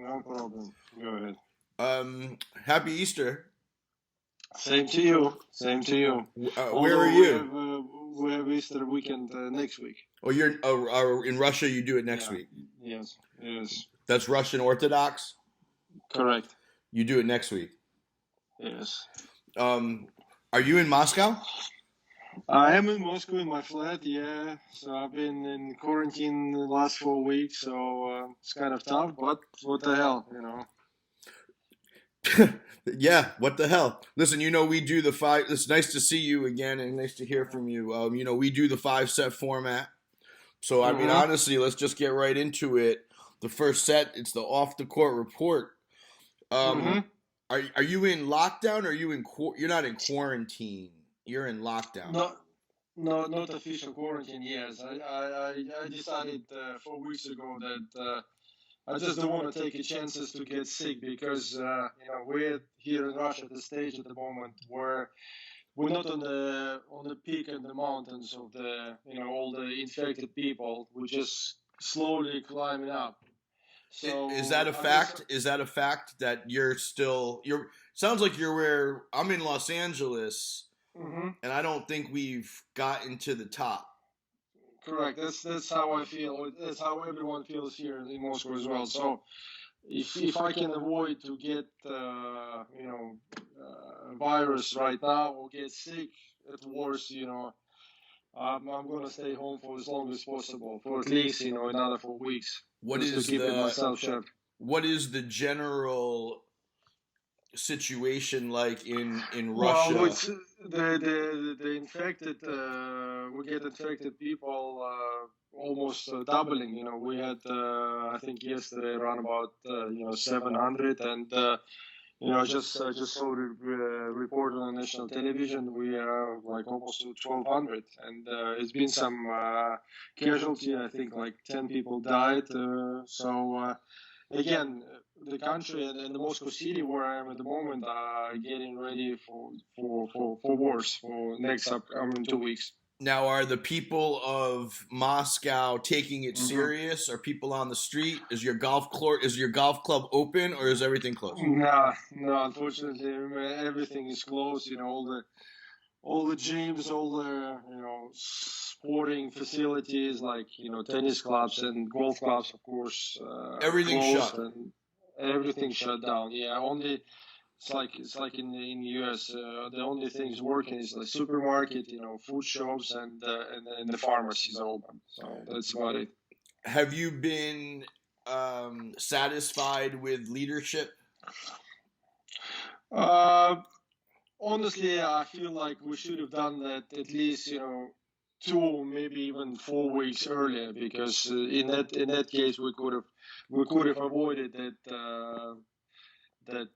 No problem. Go ahead. Happy Easter. Same to you. Same to you. Where are you? We have Easter weekend next week. Oh, you're in Russia. You do it next week. Yes. Yes. That's Russian Orthodox. Correct. You do it next week. Yes. Are you in Moscow? I am in Moscow in my flat. Yeah. So I've been in quarantine the last 4 weeks. So it's kind of tough. But what the hell, you know. Yeah, what the hell? Listen, we do the five. It's nice to see you again and nice to hear from you. We do the 5-set format. So, I mean, honestly, let's just get right into it. The first set, it's the off the court report. Are you in lockdown or are you you're not in quarantine? You're in lockdown. No, not official quarantine. Yes, I decided 4 weeks ago that I just don't want to take chances to get sick because we're here in Russia at the stage at the moment where we're not on the peak in the mountains of the all the infected people. We're just slowly climbing up. So is that a fact? Is that a fact that you're still sounds like you're where I'm in Los Angeles, and I don't think we've gotten to the top. Correct. That's how I feel. That's how everyone feels here in Moscow as well. So if I can avoid to get virus right now or get sick at worst, I'm gonna stay home for as long as possible, for at least another 4 weeks. What just is to keep myself sharp. What is the general situation like in Russia? Well, it's the infected, we get infected people almost doubling. We had I think yesterday around about 700, and I just saw the report on national television. We are like almost to 1,200, and it's been some casualty. I think like 10 people died. Again, the country and the Moscow city where I am at the moment are getting ready for wars for next upcoming 2 weeks. Now, are the people of Moscow taking it serious? Are people on the street? Is your golf club open, or is everything closed? No, unfortunately, everything is closed. All the gyms, all the sporting facilities like tennis clubs and golf clubs, of course. Everything shut. And everything shut down. Yeah, only it's like in the US. The only things working is the supermarket, food shops, and the pharmacies are open. So that's about it. Have you been satisfied with leadership? Honestly, I feel like we should have done that at least 2, maybe even 4 weeks earlier, because in that case we could have avoided that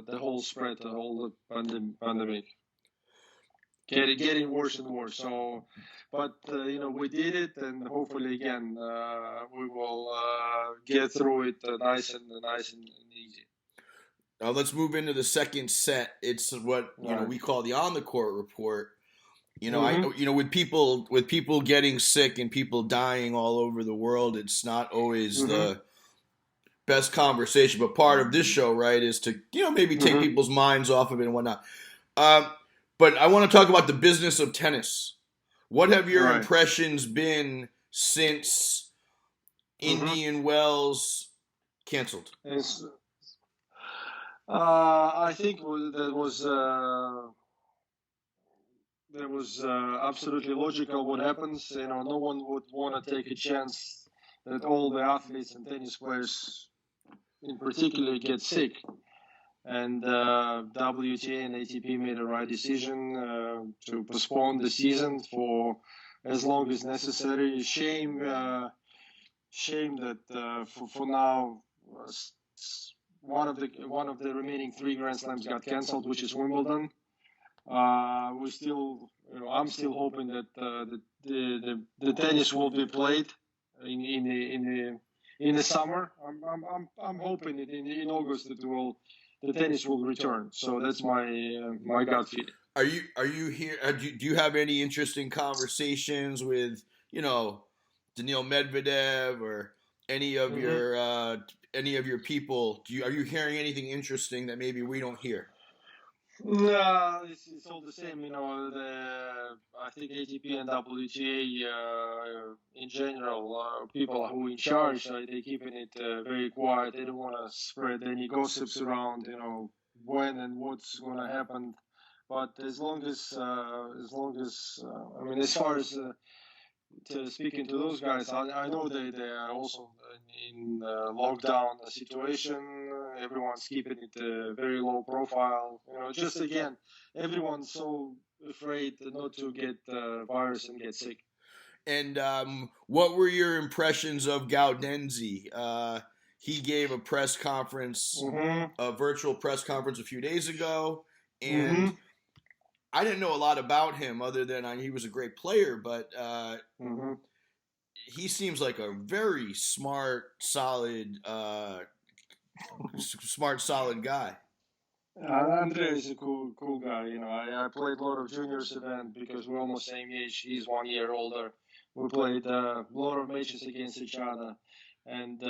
the whole spread, the whole pandemic getting worse and worse. So, but we did it, and hopefully again we will get through it nice and easy. Now let's move into the second set. It's what we call the on the court report. With people getting sick and people dying all over the world, it's not always the best conversation. But part of this show, right, is to maybe take people's minds off of it and whatnot. But I want to talk about the business of tennis. What have your impressions been since Indian Wells canceled? I think that was absolutely logical. What happens, no one would want to take a chance that all the athletes and tennis players, in particular, get sick. And WTA and ATP made the right decision to postpone the season for as long as necessary. Shame that for now one of the remaining 3 Grand Slams got cancelled, which is Wimbledon. I'm still hoping that the tennis will be played in the summer. I'm hoping that in August the tennis will return. So that's my gut feeling. Are you here? Do you have any interesting conversations with Daniil Medvedev or any of your people? Are you hearing anything interesting that maybe we don't hear? No, it's all the same. I think ATP and WTA, in general, people who in charge, they keeping it very quiet. They don't want to spread any gossips around. When and what's going to happen. But I mean, as far as to speaking to those guys, I know they are also in lockdown situation. Everyone's keeping it very low profile. Just again, everyone's so afraid not to get virus and get sick. And what were your impressions of Gaudenzi? He gave a press conference, a virtual press conference a few days ago, and I didn't know a lot about him other than he was a great player, but he seems like a very smart, solid guy. Andre is a cool guy. I played a lot of juniors event because we're almost same age. He's 1 year older. We played a lot of matches against each other, and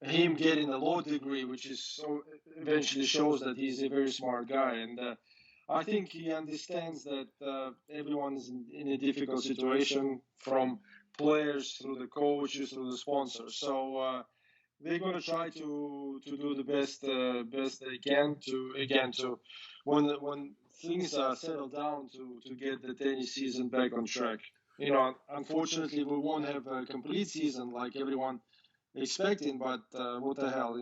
him getting a law degree, which is so eventually shows that he's a very smart guy. And I think he understands that everyone is in a difficult situation, from players through the coaches through the sponsors. So they're going to try to do the best they can to when things are settled down to get the tennis season back on track. Unfortunately, we won't have a complete season like everyone expecting, but what the hell,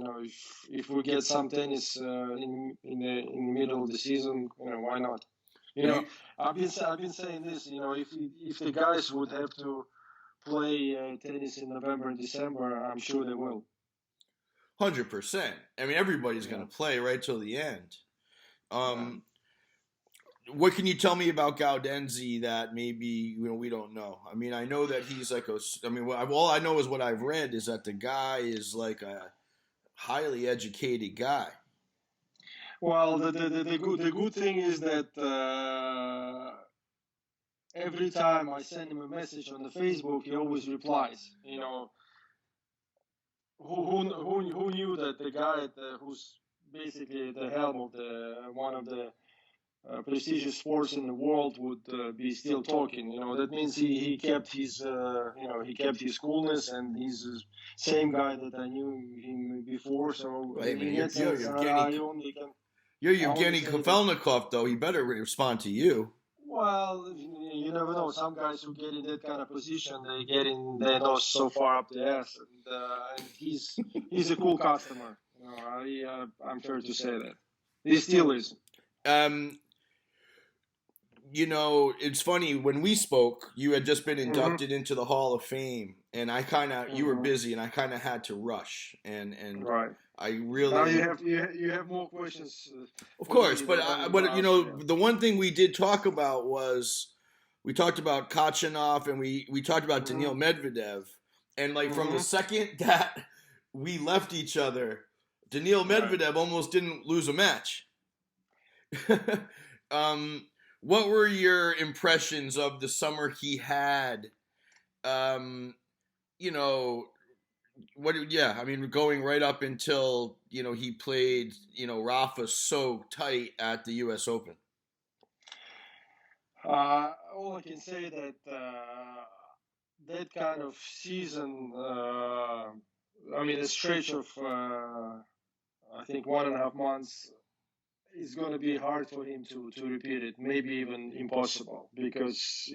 if we get some tennis in the middle of the season, why not? I've been saying this, if the guys would have to play tennis in November and December, I'm sure they will. 100%. I mean, everybody's going to play right till the end. What can you tell me about Gaudenzi that maybe we don't know? I mean, I know that he's like all I know is what I've read is that the guy is like a highly educated guy. Well, the good thing is that every time I send him a message on the Facebook, he always replies. Who knew that the guy who's basically the helm of one of the prestigious sports in the world would be still talking. That means he kept his he kept his coolness, and he's the same guy that I knew him before. So you're Yevgeny Kafelnikov, though. He better respond to you. Well, you never know. Some guys who get in that kind of position, they get in their nose so far up the ass, and he's a cool customer. I'm fair to say that he still is. It's funny, when we spoke, you had just been inducted into the Hall of Fame, and I kind of you were busy, and I kind of had to rush, and right. I really now you have more questions. Of course, but the one thing we did talk about was we talked about Kachanov, and we talked about Daniil Medvedev, and from the second that we left each other, Daniil Medvedev almost didn't lose a match. What were your impressions of the summer he had? Going right up until, he played, Rafa so tight at the U.S. Open. All I can say that that kind of season, a stretch of, I think 1.5 months, is going to be hard for him to repeat it, maybe even impossible, because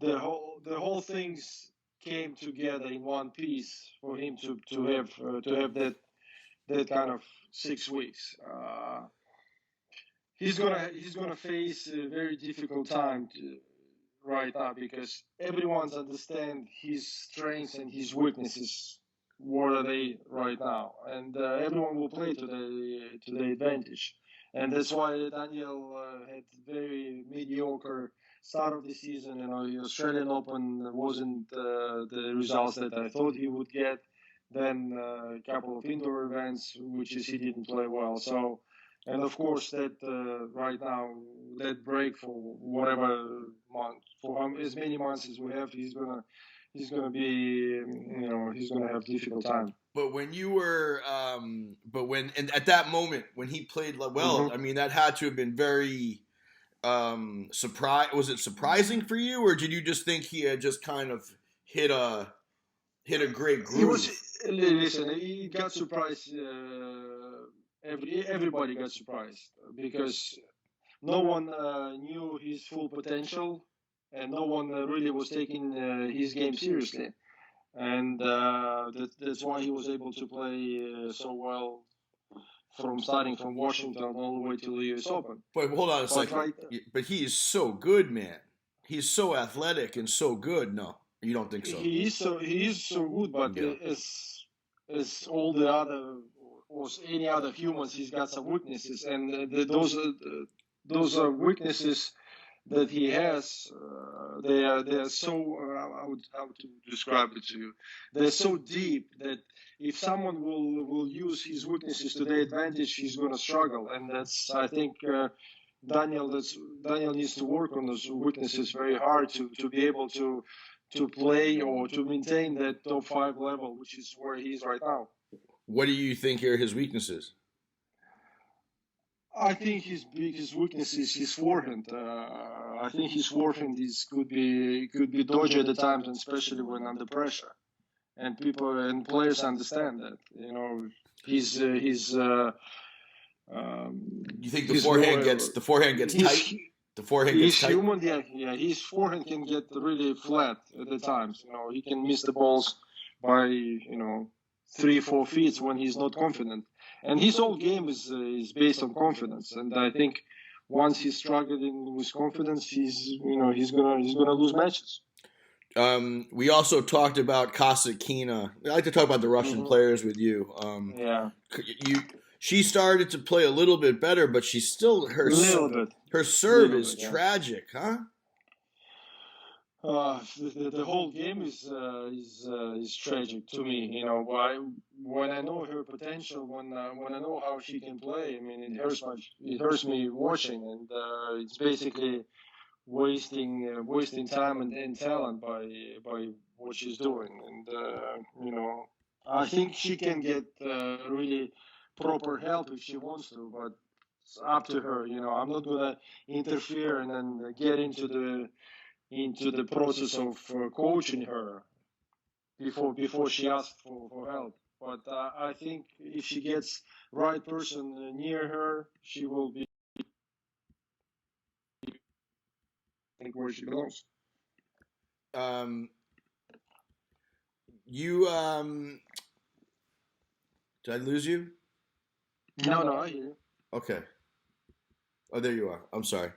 the whole things came together in one piece for him to have that kind of 6 weeks. He's gonna face a very difficult time right now, because everyone's understand his strengths and his weaknesses. What are they right now? And everyone will play to the advantage. And that's why Daniel had very mediocre start of the season. The Australian Open wasn't the results that I thought he would get. Then a couple of indoor events, which is he didn't play well. So, and of course that right now, that break for whatever month, for as many months as we have, he's gonna he's going to be, he's going to have difficult time. But when you were, and at that moment when he played well, I mean, that had to have been very surprise. Was it surprising for you, or did you just think he had just kind of hit a great groove? Listen, he got surprised. Everybody got surprised because no one knew his full potential, and no one really was taking his game seriously. And that's why he was able to play so well starting from Washington all the way to the U.S. Open. But hold on a second. But he is so good, man. He's so athletic and so good. No, you don't think so? He is so good, but as all the other or any other humans, he's got some weaknesses, and those are weaknesses that he has. They are so how to describe it to you. They're so deep that if someone will use his weaknesses to their advantage, he's going to struggle, and that's I think. Daniel needs to work on those weaknesses very hard to be able to play or to maintain that top 5 level, which is where he is right now. What do you think are his weaknesses? I think his biggest weakness is his forehand. I think his forehand could be dodgy at the times, and especially when under pressure. And people and players understand that. He's you think the forehand gets tight? The forehand gets tight. He's human, yeah. His forehand can get really flat at the times. He can miss the balls by 3-4 feet when he's not confident. And his whole game is based on confidence. And I think once he's struggling with confidence, he's gonna lose matches. We also talked about Kasatkina. I like to talk about the Russian players with you. She started to play a little bit better, but she's still her serve is tragic, huh? The whole game is tragic to me. When I know her potential, when I know how she can play, I mean, it hurts me watching, and it's basically wasting time and talent by what she's doing. And I think she can get really proper help if she wants to, but it's up to her. I'm not gonna interfere and then get into the process of coaching her before she asks for help. But I think if she gets right person near her, she will be where she belongs. Did I lose you? No, I hear you. Okay. Oh, there you are. I'm sorry.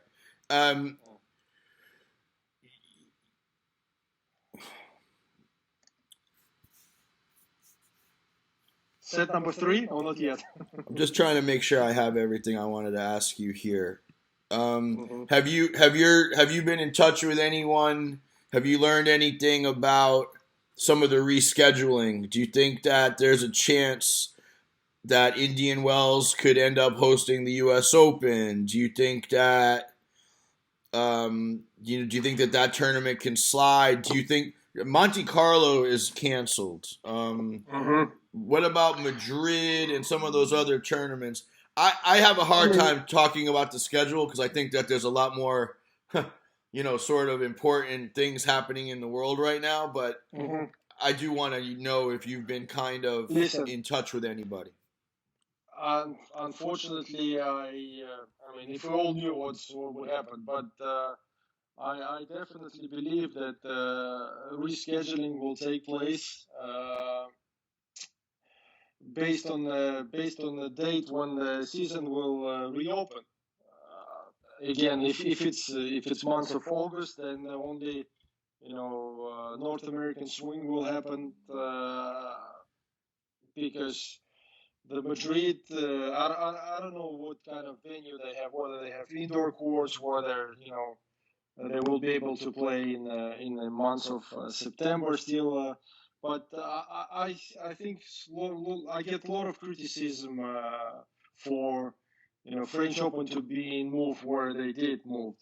Set number 3 or not yet? I'm just trying to make sure I have everything I wanted to ask you here. Have you been in touch with anyone? Have you learned anything about some of the rescheduling? Do you think that there's a chance that Indian Wells could end up hosting the U.S. Open? Do you think that do you think that tournament can slide? Do you think Monte Carlo is canceled? What about Madrid and some of those other tournaments? I have a hard time talking about the schedule because I think that there's a lot more, sort of important things happening in the world right now. But I do want to know if you've been kind of in touch with anybody. Unfortunately, I mean, if we all knew what would happen, but I definitely believe that rescheduling will take place based on the date when the season will reopen. Again, if it's month of August, then only North American swing will happen because the Madrid, I don't know what kind of venue they have, whether they have indoor courts, whether they will be able to play in the months of September still. But I think I get a lot of criticism for French Open to being moved where they did move.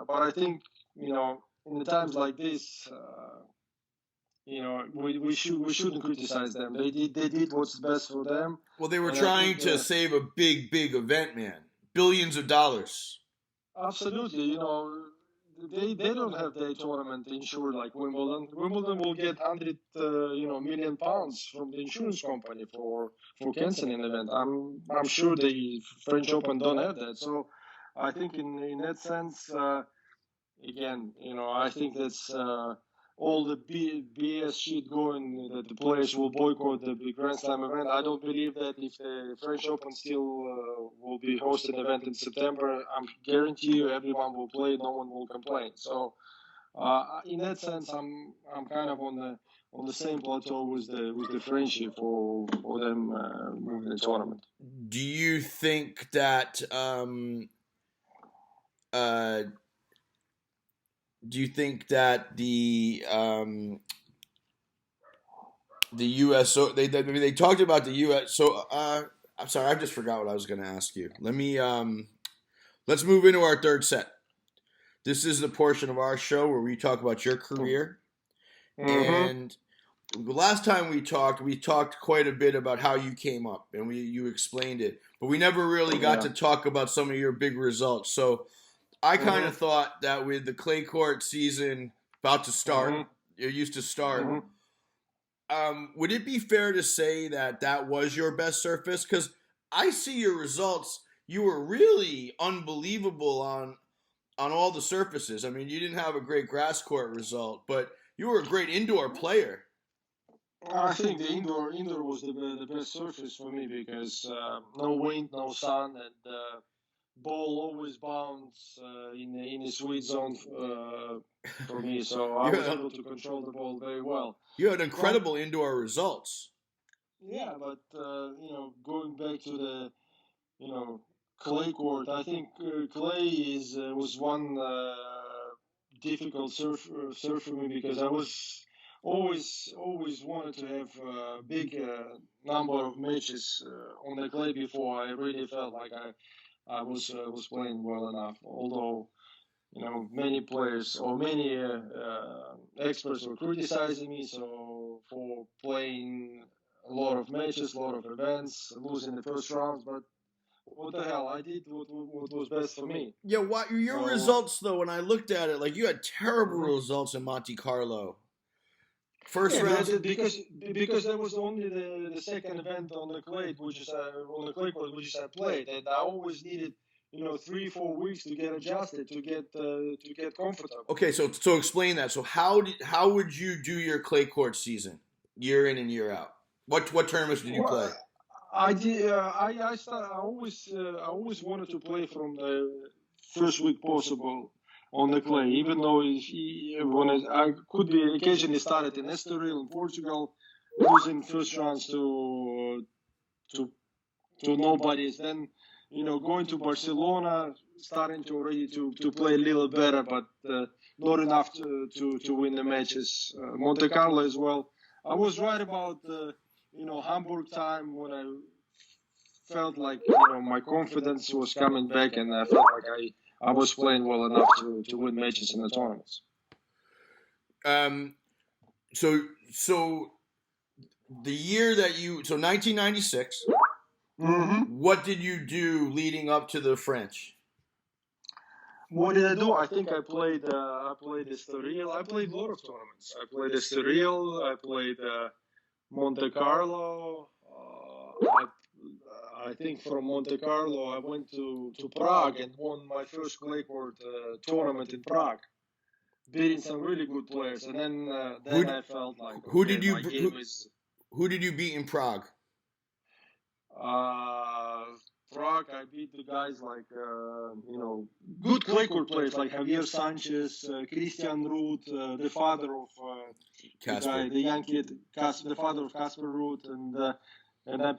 But I think in the times like this, we shouldn't criticize them. They did what's best for them. Well, they were trying to save a big event, man. Billions of dollars. Absolutely, they don't have their tournament insured like Wimbledon. Wimbledon will get 100 million pounds from the insurance company for canceling an event. I'm sure the French Open don't have that. So I think in that sense, again, I think that's all the BS shit going that the players will boycott the big Grand Slam event. I don't believe that if the French Open still will be hosting an event in September, I guarantee you everyone will play, no one will complain. So in that sense, I'm kind of on the same plateau with the Frenchie for them moving the tournament. Do you think that the U.S. So they talked about the U.S. So I'm sorry, I just forgot what I was going to ask you. Let's move into our third set. This is the portion of our show where we talk about your career. Mm-hmm. And the last time we talked quite a bit about how you came up, and you explained it, but we never really got to talk about some of your big results. So I kind of thought that with the clay court season about to start, it used to start. Would it be fair to say that was your best surface? Because I see your results. You were really unbelievable on all the surfaces. I mean, you didn't have a great grass court result, but you were a great indoor player. I think the indoor was the best surface for me because no wind, no sun, and ball always bounce in the sweet zone for me. So I was able to control the ball very well. You had incredible indoor results. Yeah, but going back to the clay court, I think clay was one difficult surf for me because I was always wanted to have a big number of matches on the clay before I really felt like I was playing well enough. Although many players or many experts were criticizing me for playing a lot of matches, a lot of events, losing the first rounds, but what the hell? I did what was best for me. Yeah, your results though? When I looked at it, like you had terrible results in Monte Carlo. First round because that was only the second event on the clay, which is on the clay court, which I played, and I always needed 3-4 weeks to get adjusted, to get comfortable. Okay, so explain that. So how would you do your clay court season, year in and year out? What tournaments did you play? I did. I always wanted to play from the first week possible on the clay, even though I could be occasionally started in Estoril in Portugal, losing first rounds to nobodies. Then going to Barcelona, starting to already to play a little better, but not enough to win the matches. Monte Carlo as well. I was right about Hamburg time when I felt like my confidence was coming back, and I felt like I was playing well enough to win matches in the tournaments. So the year that 1996. What did you do leading up to the French? What did I do? I think I played Estoril. I played a lot of tournaments. I played Estoril. I played Monte Carlo. I think from Monte Carlo I went to Prague and won my first clay court tournament in Prague, beating some really good players. And then I felt like who did you beat in Prague? Prague, I beat the guys like good clay court players like Javier Sanchez, Christian Ruth, the father of the young kid, the father of Casper Ruth, and I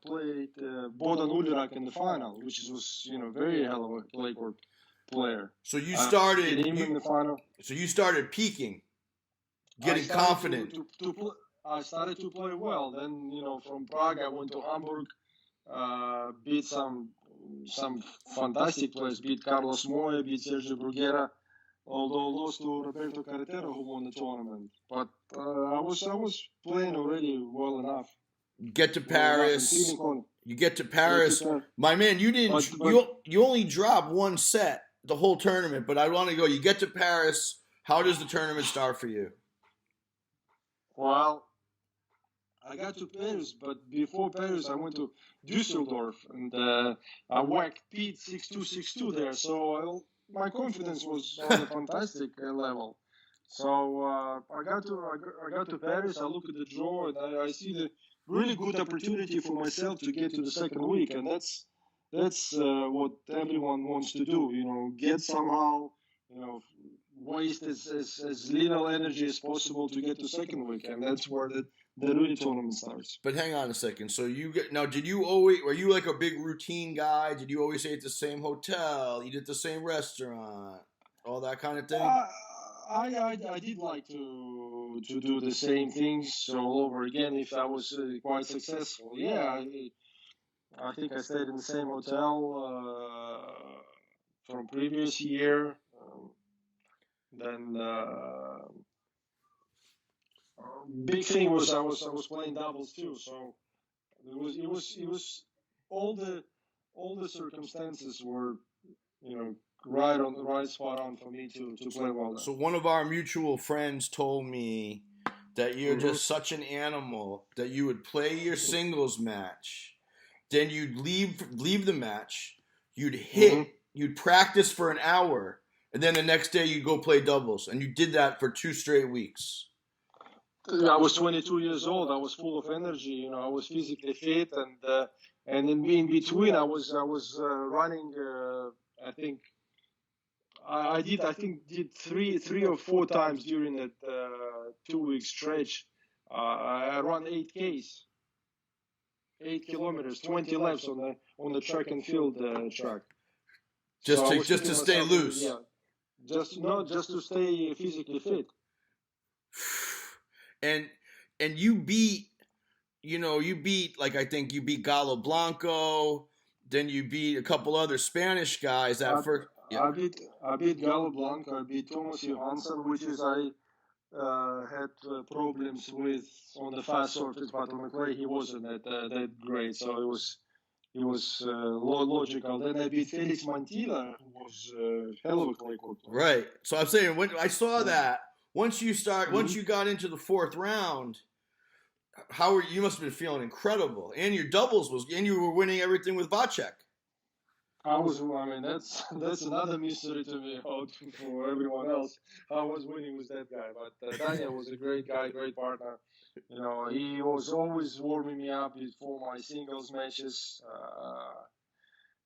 played Bodan Ulirak in the final, which was very hell of a clay court player. So you started in the final. So you started peaking, getting confident. I started to play well. Then from Prague I went to Hamburg, beat some fantastic players, beat Carlos Moya, beat Sergio Bruguera, although lost to Roberto Carretero, who won the tournament. But I was playing already well enough. Get to Paris. You get to Paris. My man, you didn't. You only dropped one set the whole tournament. But I want to go. You get to Paris. How does the tournament start for you? Well, I got to Paris, but before Paris, I went to Düsseldorf, and I whacked Pete 6-2, 6-2 there. So my confidence was on a fantastic level. So I got to Paris. I look at the draw, and I see the really good opportunity for myself to get to the second week, and that's what everyone wants to do. Get somehow, waste as little energy as possible to get to second week, and that's where the really tournament starts. But hang on a second. So did you were you like a big routine guy? Did you always stay at the same hotel, eat at the same restaurant, all that kind of thing? I did like to do the same things all over again if I was quite successful. Yeah, I think I stayed in the same hotel from previous year. Then big thing was I was playing doubles too, so it was all the circumstances were right on the right spot on for me to play well. So one of our mutual friends told me that you're just such an animal that you would play your singles match, then you'd leave the match, you'd hit, you'd practice for an hour, and then the next day you'd go play doubles, and you did that for 2 straight weeks. I was 22 years old. I was full of energy. I was physically fit, and in between, I was running. I think I did three or four times during that 2-week stretch. I ran 8Ks, 8 kilometers, 20 laps on the track and field track. Just to stay loose. Yeah, just to stay physically fit. And you beat, like I think you beat Galo Blanco, then you beat a couple other Spanish guys at first. Yeah. I beat Galo Blanco, I beat Thomas Johansson, which is I had problems with on the fast surface, but on the clay he wasn't that great, so it was logical. Then I beat Felix Mantilla, who was hell of a clay court. Right. So I'm saying when I saw that. Once you got into the 4th round, you must have been feeling incredible, and your doubles and you were winning everything with Vacek. That's another mystery to me, for everyone else. I was winning with that guy, but Daniel was a great guy, great partner. He was always warming me up before my singles matches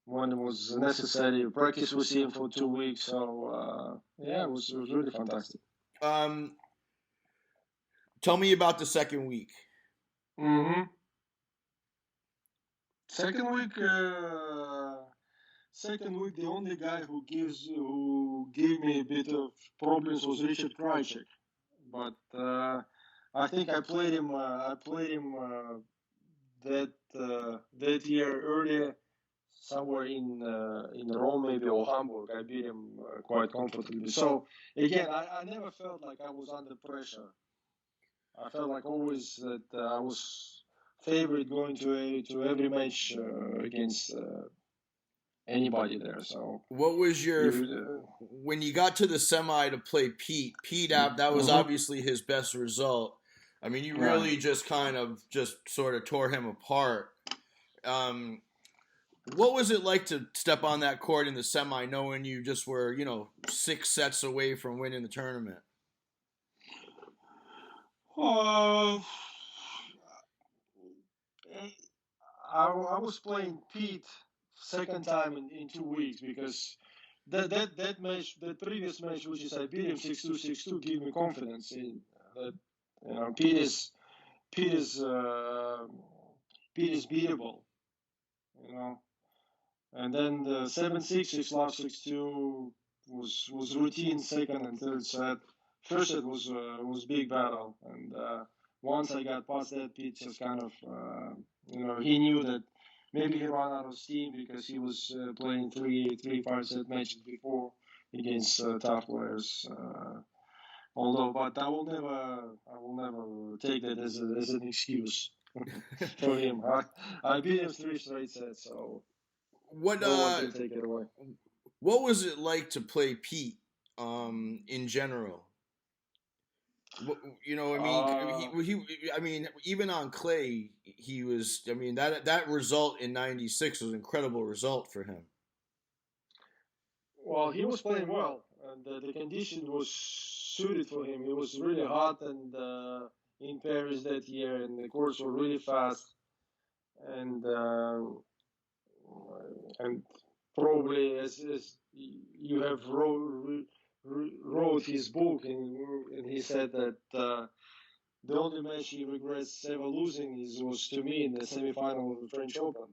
when it was necessary. Practice with him for 2 weeks, so it was really fantastic. Tell me about the second week. Second week, the only guy who gave me a bit of problems was Richard Krajicek, but I think I played him that year earlier, somewhere in Rome maybe, or Hamburg. I beat him quite comfortably. So again, I never felt like I was under pressure. I felt like always that I was favorite going to every match against anybody there. So what was your when you got to the semi to play Pete? That was obviously his best result. I mean, you really just sort of tore him apart. What was it like to step on that court in the semi, knowing you just were 6 sets away from winning the tournament? I was playing Pete second time in 2 weeks, because that match, that previous match, which is I beat him 6-2, 6-2, gave me confidence in that. Pete is beatable, And then the 7-6, 6-love, 6-2 was routine second and third set. First set was big battle, and once I got past that, Pete just kind of he knew that maybe he ran out of steam because he was playing three 5-set matches before, against tough players. But I will never take that as an excuse for him. I beat him 3 straight sets, so what no one can take it away. What was it like to play Pete in general? You know, I mean, even on clay, he was. I mean, that result in '96 was an incredible result for him. Well, he was playing well, and the condition was suited for him. It was really hot and in Paris that year, and the courts were really fast, and probably as you have wrote his book, and he said that the only match he regrets ever losing was to me in the semifinal of the French Open.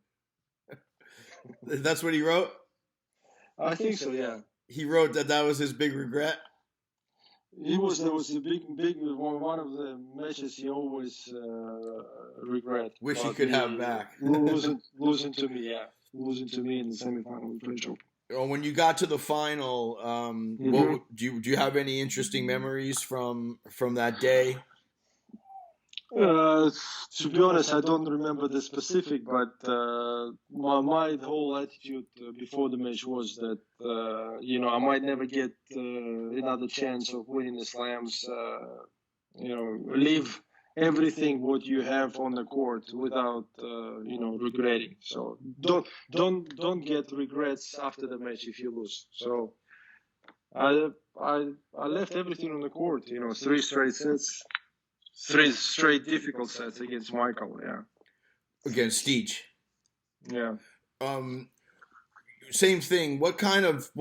That's what he wrote? I think so, yeah. He wrote that was his big regret? There was a big one of the matches he always regret. Wish he could have back. losing to me, yeah. Losing to me in the semifinal of the French Open. When you got to the final, do you have any interesting memories from that day? To be honest, I don't remember the specific, but my whole attitude before the match was that I might never get another chance of winning the slams. Leave everything what you have on the court without regretting. So don't get regrets after the match if you lose. So I left everything on the court. 3 straight sets. 3 straight difficult sets against Michael, yeah. Against Stich. Yeah. Same thing. What kind of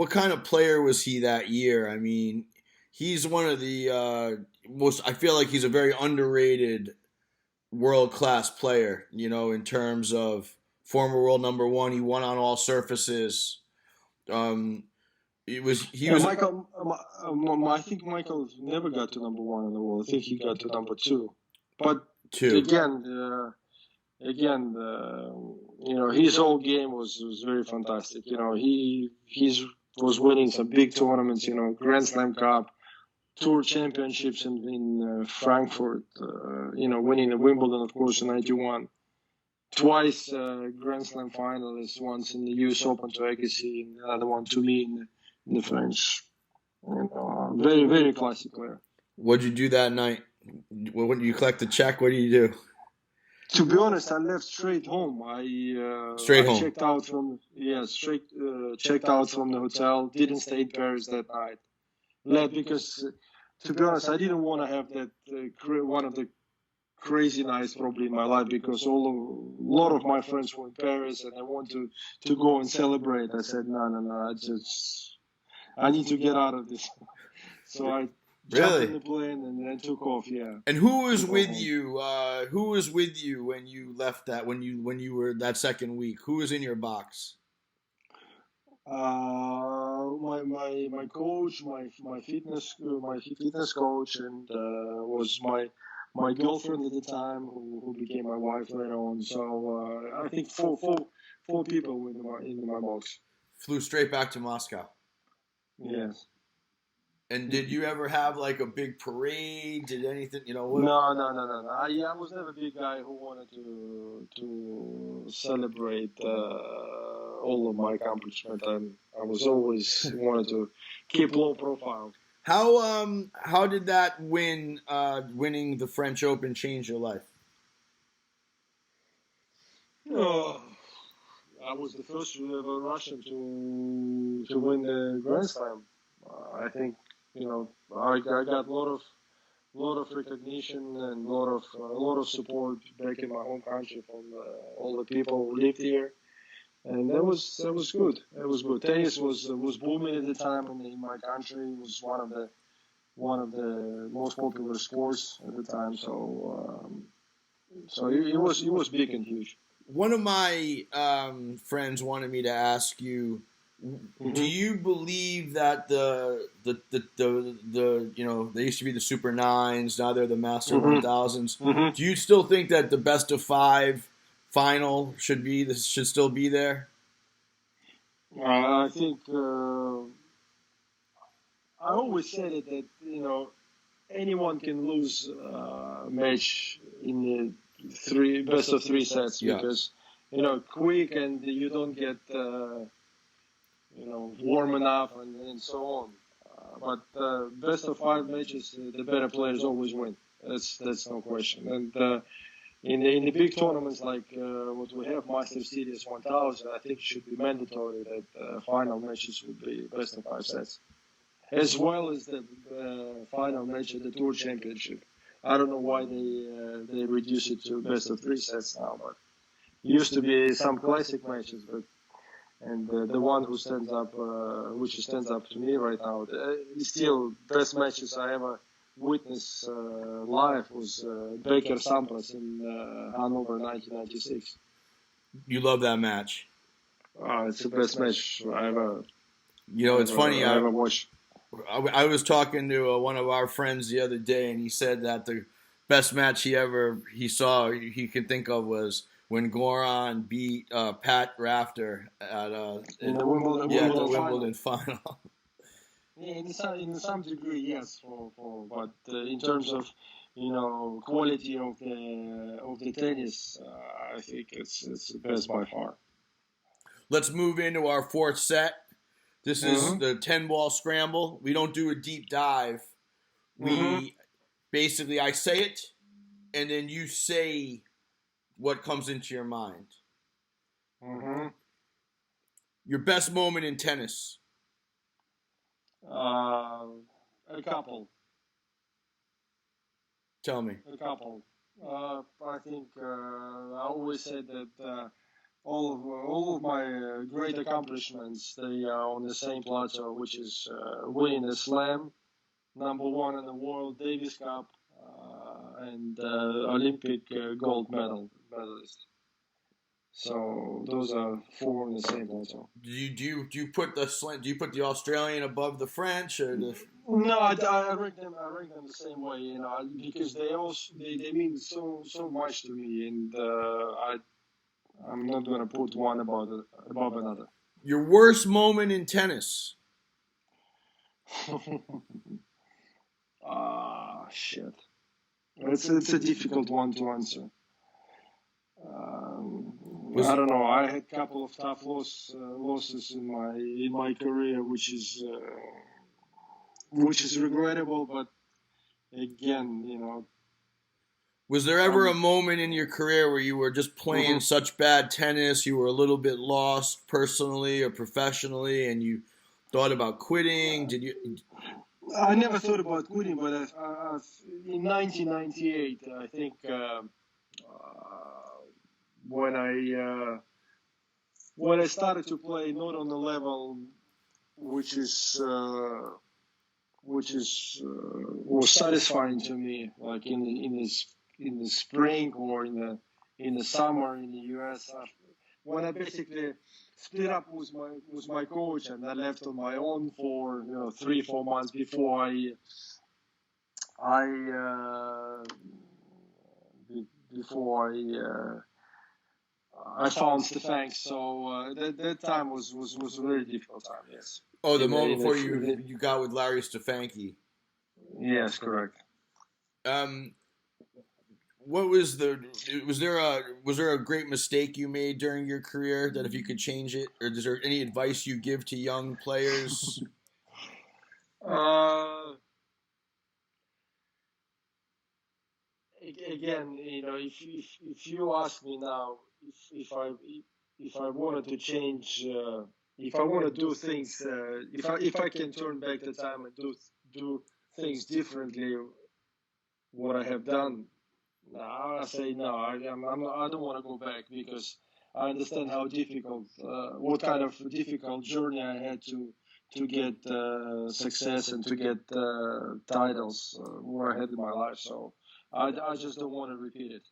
player was he that year? I mean, he's one of the most. I feel like he's a very underrated world-class player. In terms of former world number 1, he won on all surfaces. Michael. I think Michael never got to number 1 in the world. I think he got to number 2. But again, his whole game was very fantastic. He was winning some big tournaments. Grand Slam Cup, Tour Championships in Frankfurt. Winning the Wimbledon, of course, in '91. Twice Grand Slam finalists. Once in the U.S. Open to Agassi, and the other one to me in the French. Very, very classic player. What'd you do that night? When you collect the check, what do you do? To be honest, I left straight home. I checked out from checked out from the hotel. Didn't stay in Paris that night. Left because, to be honest, I didn't want to have that one of the crazy nights probably in my life, because a lot of my friends were in Paris and I want to go and celebrate. I said no. I need to get out of this. So I jumped in the plane and then took off. Yeah. And who was with you? Who was with you when you left that? When you were that second week? Who was in your box? My coach, my fitness coach, and was my girlfriend at the time, who became my wife later on. So I think four people in my box. Flew straight back to Moscow. Yes. And did you ever have like a big parade? Did anything, No. I was never a big guy who wanted to celebrate all of my accomplishments. I was always wanted to keep low profile. How did that winning the French Open change your life? I was the first ever Russian to win the Grand Slam. I think I got a lot of recognition and a lot of support back in my home country from all the people who lived here, and that was good. It was good. Tennis was booming at the time in my country. It was one of the most popular sports at the time. So it was big and huge. One of my friends wanted me to ask you. Mm-hmm. Do you believe that the they used to be the Super 9s, now they're the Master 1000s? Mm-hmm. Do you still think that the best of 5 final should still be there? I think I always said it that, you know, anyone can lose a match in the best of three sets because, you know, quick and you don't get, you know, warm enough and so on. But best of five matches, the better players always win. That's no question. And in the big tournaments like what we have, Master Series 1000, I think it should be mandatory that final matches would be best of five sets, as well as the final match of the Tour Championship. I don't know why they reduce it to best of three sets now, but it used to be some classic matches, but and the one who stands up, which stands up to me right now, still best matches I ever witnessed live was Baker Sampras in Hanover 1996. You love that match. It's the best match I ever. You know, it's funny. I ever watched. I was talking to one of our friends the other day, and he said that the best match he saw he could think of was when Goran beat Pat Rafter at in the Wimbledon final. Yeah, in some degree, yes. But in terms of, you know, quality of the tennis, I think it's the best by far. Let's move into our fourth set. This is the 10-ball scramble. We don't do a deep dive. We basically, I say it, and then you say what comes into your mind. Your best moment in tennis? A couple. Tell me. A couple. I think I always said that all of my great accomplishments, they are on the same plateau, which is winning the Slam, number one in the world, Davis Cup, and Olympic gold medalist. So those are four on the same plateau. Do you put the Australian above the French or the? No, I rank them the same way, you know, because they mean so much to me, and I'm not going to put one above another. Your worst moment in tennis? Shit. It's a difficult one to answer. I don't know. I had a couple of tough losses in my career, which is regrettable. But again, you know. Was there ever a moment in your career where you were just playing such bad tennis, you were a little bit lost personally or professionally, and you thought about quitting? Did you? I never thought about quitting, but in 1998, I think when I started to play not on the level which was satisfying to me, like in the spring or in the summer in the US, when I basically split up with my coach and I left on my own for 3-4 months before I found Stefank. So that time was a very difficult time. Yes. Oh, the moment before you got with Larry Stefanki. Yes, correct. What was there a great mistake you made during your career that if you could change it, or is there any advice you give to young players? Again, if you ask me now, if I wanted to change, if I want to do things, if I can turn back the time and do things differently, what I have done. I say no. I don't want to go back because I understand how difficult, what kind of difficult journey I had to get success and to get titles where I had in my life. So I just don't want to repeat it.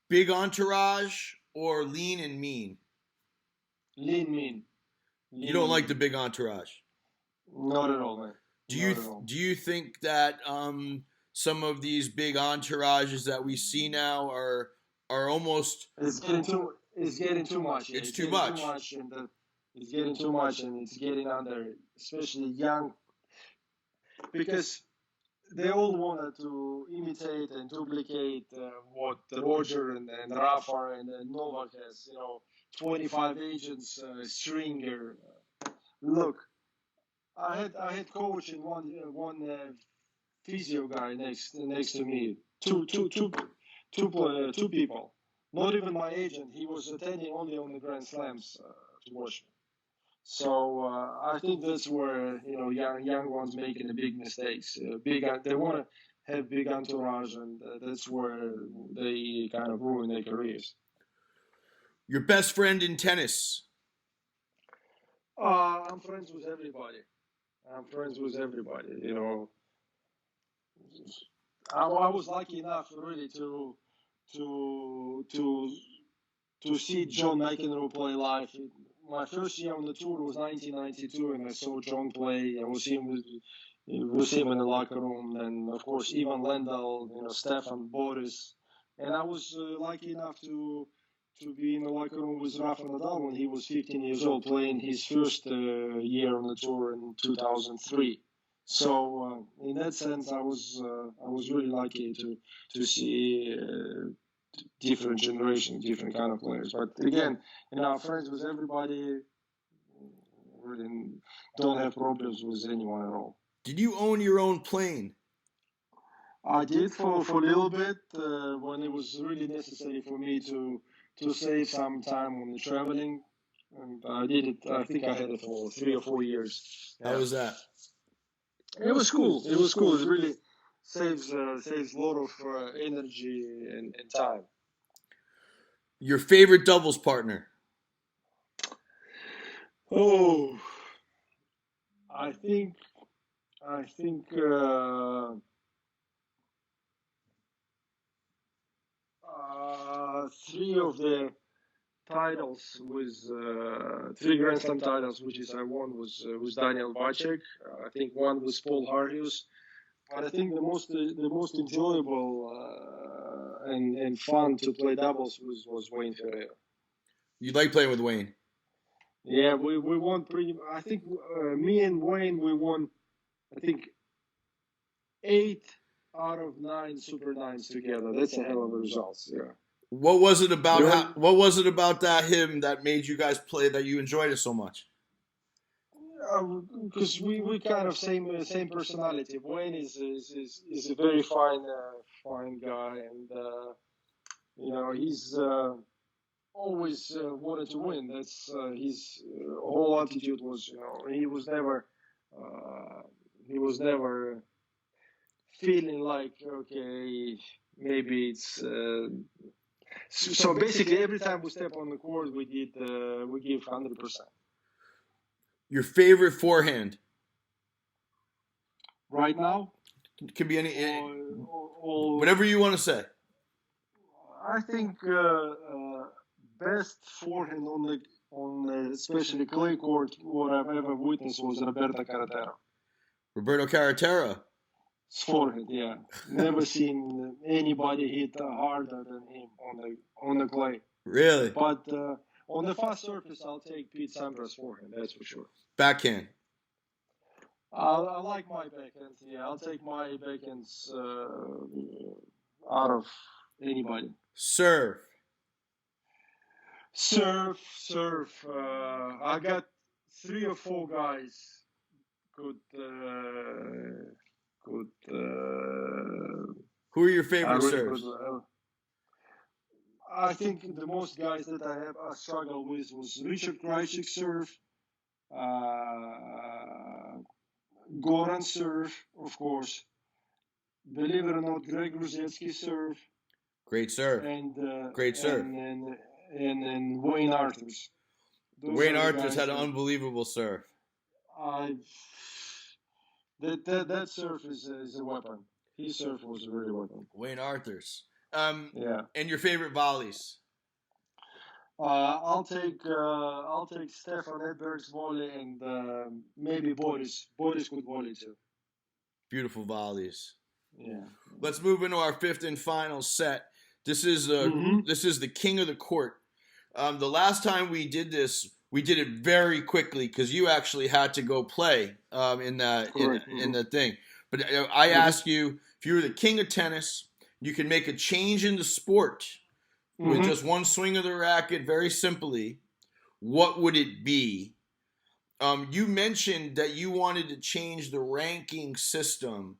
Big entourage or lean and mean? Lean, mean. You don't like the big entourage? Not at all, man. Do you think that some of these big entourages that we see now are almost it's getting too much. It's too much. It's getting too much, and it's getting under, especially young because they all wanted to imitate and duplicate what Roger and Rafa and Novak has. 25 agents, Stringer. Look, I had coach and one physio guy next to me. Two people. Not even my agent. He was attending only on the Grand Slams to watch me. So I think that's where young ones making the big mistakes. They want to have big entourage, and that's where they kind of ruin their careers. Your best friend in tennis? I'm friends with everybody. I was lucky enough really to see John McEnroe play live. My first year on the tour was 1992, and I saw John play. I was him in the locker room, and of course Ivan Lendl, Stefan, Boris, and I was lucky enough to be in the locker room with Rafa Nadal when he was 15 years old, playing his first year on the tour in 2003. So in that sense, I was really lucky to see different generations, different kind of players. But again, friends with everybody, really don't have problems with anyone at all. Did you own your own plane? I did for a little bit when it was really necessary for me to save some time on the traveling, and I did it. I think I had it for 3 or 4 years. How was that? It was cool. It really saves a lot of energy and time. Your favorite doubles partner? Oh, I think 3 of the titles was 3 Grand Slam titles, which I won was Daniel Vacek. I think one was Paul Harrius, but I think the most enjoyable and fun to play doubles was Wayne Ferreira. You like playing with Wayne? Yeah, we won I think me and Wayne we won. I think 8 out of 9 Super 9s together. That's a hell of a result. Yeah. What was it about him that made you guys play, that you enjoyed it so much? Because we kind of same personality. Wayne is a very fine guy, and he's always wanted to win. That's his whole attitude was. He was never feeling like, okay, maybe it's. So basically, every time we step on the court, we give 100%. Your favorite forehand? Right now? It can be any whatever you want to say. I think best forehand on especially clay court what I've ever witnessed was Roberto Carretero. Roberto Carretero? Forehand, yeah. Never seen anybody hit harder than him on the clay. Really? But on the fast surface, I'll take Pete Sampra's forehand. That's for sure. Backhand? I like my backhands. Yeah, I'll take my backhands out of anybody. Serve? I got 3 or 4 guys could. Who are your favorite serves? I think the most guys that I struggled with was Richard Krajic's serve, Goran serve, of course. Believe it or not, Greg Ruzetsky's serve. Great serve. And great serve. And Wayne Arthurs. Wayne Arthurs had an unbelievable serve. That serve is a weapon. His serve was a really weapon. Wayne Arthurs. Yeah. And your favorite volleys? I'll take Stefan Edberg's volley and maybe Boris. Boris could volley too. Beautiful volleys. Yeah. Let's move into our 5th and final set. This is the king of the court. The last time we did this, we did it very quickly because you actually had to go play in the thing. But I ask you, if you were the king of tennis, you can make a change in the sport with just one swing of the racket, very simply. What would it be? You mentioned that you wanted to change the ranking system,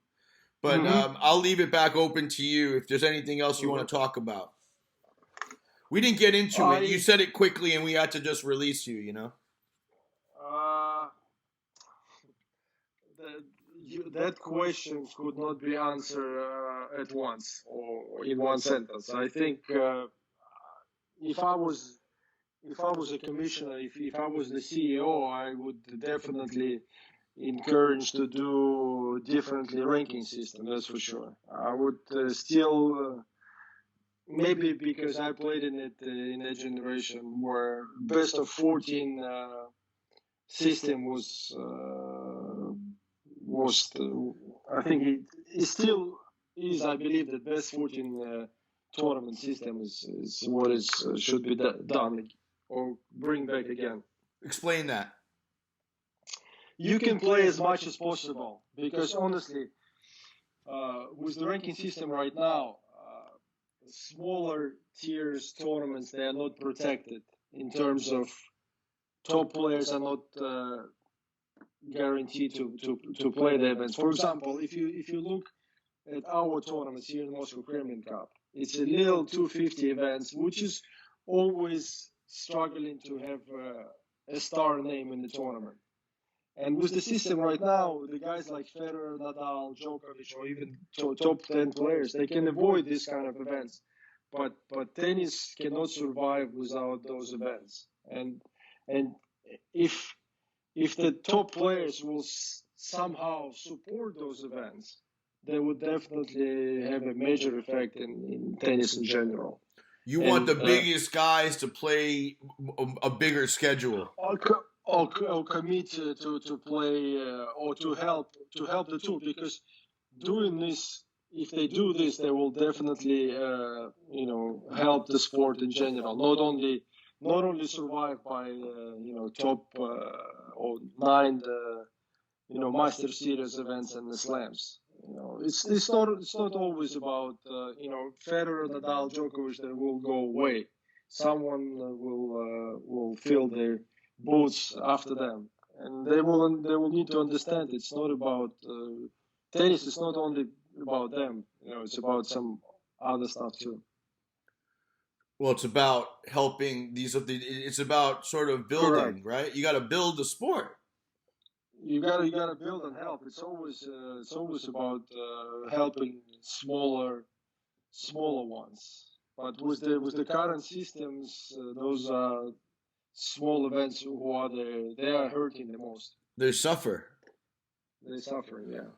but I'll leave it back open to you if there's anything else you want to talk about. We didn't get into it. You said it quickly, and we had to just release you, you know? That question could not be answered at once or in one sentence. I think if I was a commissioner, if I was the CEO, I would definitely encourage to do differently ranking system. That's for sure. I would still maybe because I played in it in a generation where best of 14 system was I think it still is. I believe the best 14 tournament system is what is should be done or bring back again. Explain that. You can play as much as possible because honestly, with the ranking system right now, smaller tiers tournaments, they are not protected in terms of top players are not guaranteed to play the events. For example, if you look at our tournaments here in Moscow Kremlin Cup, it's a little 250 events, which is always struggling to have a star name in the tournament. And with the system right now, the guys like Federer, Nadal, Djokovic, or even top 10 players, they can avoid this kind of events. But tennis cannot survive without those events. And if the top players will somehow support those events, they would definitely have a major effect in tennis in general. You want the biggest guys to play a bigger schedule. Or commit to play or to help the tour, because doing this, if they do this, they will definitely help the sport in general. Not only survive by top or 9 Master Series events and the slams. It's not always about Federer, Nadal, Djokovic that will go away. Someone will fill their boots after them, and they will need to understand it's not about tennis. It's not only about them. It's about some other stuff too. Well, it's about helping these. It's about sort of building, right? You got to build the sport. You gotta build and help. It's always about helping smaller ones. But with the current systems, those small events who are there, they are hurting the most. They suffer. They're suffering, yeah.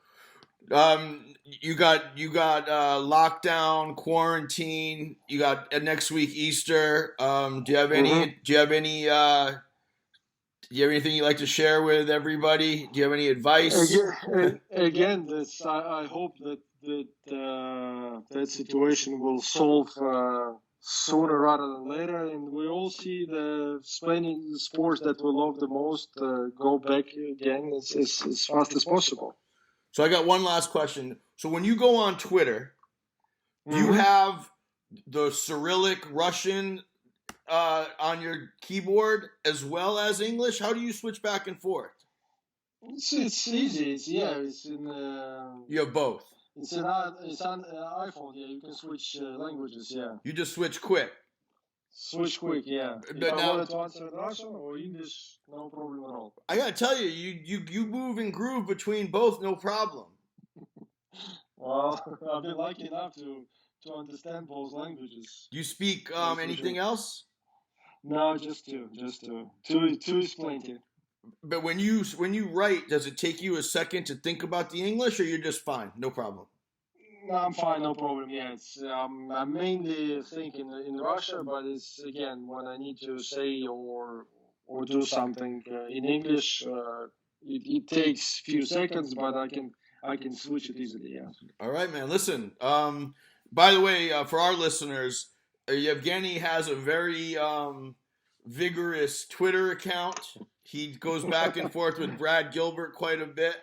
You got lockdown, quarantine. You got next week Easter. Do you have any? Do you have anything you'd like to share with everybody? Do you have any advice? Again, I hope that that situation will solve sooner rather than later, and we all see the sports that we love the most go back again as fast as possible. So I got one last question. So when you go on Twitter, do you have the Cyrillic Russian on your keyboard as well as English? How do you switch back and forth? It's easy. It's in. You have both. It's on iPhone. Yeah, you can switch languages. Yeah. You just switch quick. Switch quick, yeah. If I wanted to answer in Russian or English, no problem at all. I gotta tell you, you move and groove between both, no problem. Well, I've been lucky enough to understand both languages. Do you speak anything else? No, just two. Two is plenty. But when you write, does it take you a second to think about the English, or you're just fine, no problem? No, I'm fine, no problem. Yeah, it's I'm mainly thinking in Russia, but it's again when I need to say or do something in English, it takes a few seconds, but I can switch it easily. Yeah. All right, man. Listen. By the way, for our listeners, Yevgeny has a very vigorous Twitter account. He goes back and forth with Brad Gilbert quite a bit.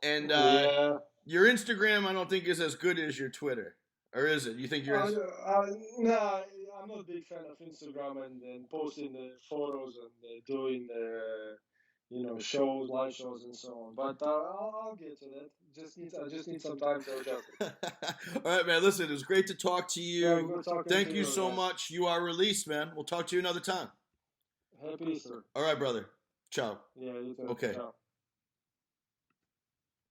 And Yeah. your Instagram, I don't think is as good as your Twitter, or is it? You think yours? No, I'm not a big fan of Instagram and posting the photos and doing the shows, live shows, and so on. But I'll get to that. I just need some time to adjust it. All right, man. Listen, it was great to talk to you. Yeah, good talking Thank to you so guys. much. You are released, man. We'll talk to you another time. Happy Easter. All right, brother. Ciao. Yeah, you too. Okay. Ciao.